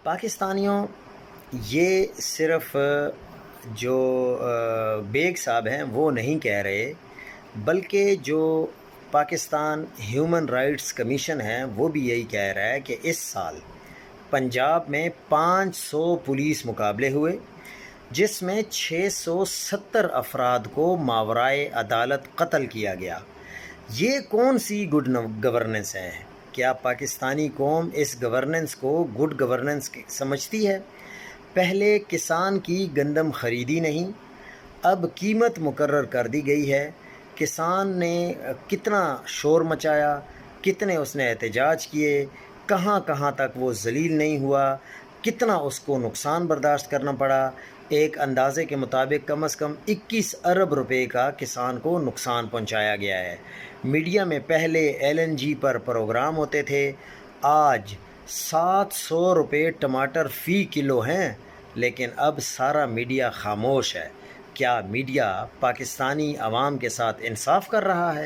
پاکستانیوں، یہ صرف جو بیگ صاحب ہیں وہ نہیں کہہ رہے، بلکہ جو پاکستان ہیومن رائٹس کمیشن ہے وہ بھی یہی کہہ رہا ہے کہ اس سال پنجاب میں 500 پولیس مقابلے ہوئے، جس میں 670 افراد کو ماورائے عدالت قتل کیا گیا۔ یہ کون سی گڈ گورننس ہے؟ کیا پاکستانی قوم اس گورننس کو گڈ گورننس سمجھتی ہے؟ پہلے کسان کی گندم خریدی نہیں، اب قیمت مقرر کر دی گئی ہے۔ کسان نے کتنا شور مچایا، کتنے اس نے احتجاج کیے، کہاں کہاں تک وہ ذلیل نہیں ہوا، کتنا اس کو نقصان برداشت کرنا پڑا۔ ایک اندازے کے مطابق کم از کم 21 ارب روپے کا کسان کو نقصان پہنچایا گیا ہے۔ میڈیا میں پہلے LNG پر پروگرام ہوتے تھے، آج 700 روپے ٹماٹر فی کلو ہیں، لیکن اب سارا میڈیا خاموش ہے۔ کیا میڈیا پاکستانی عوام کے ساتھ انصاف کر رہا ہے؟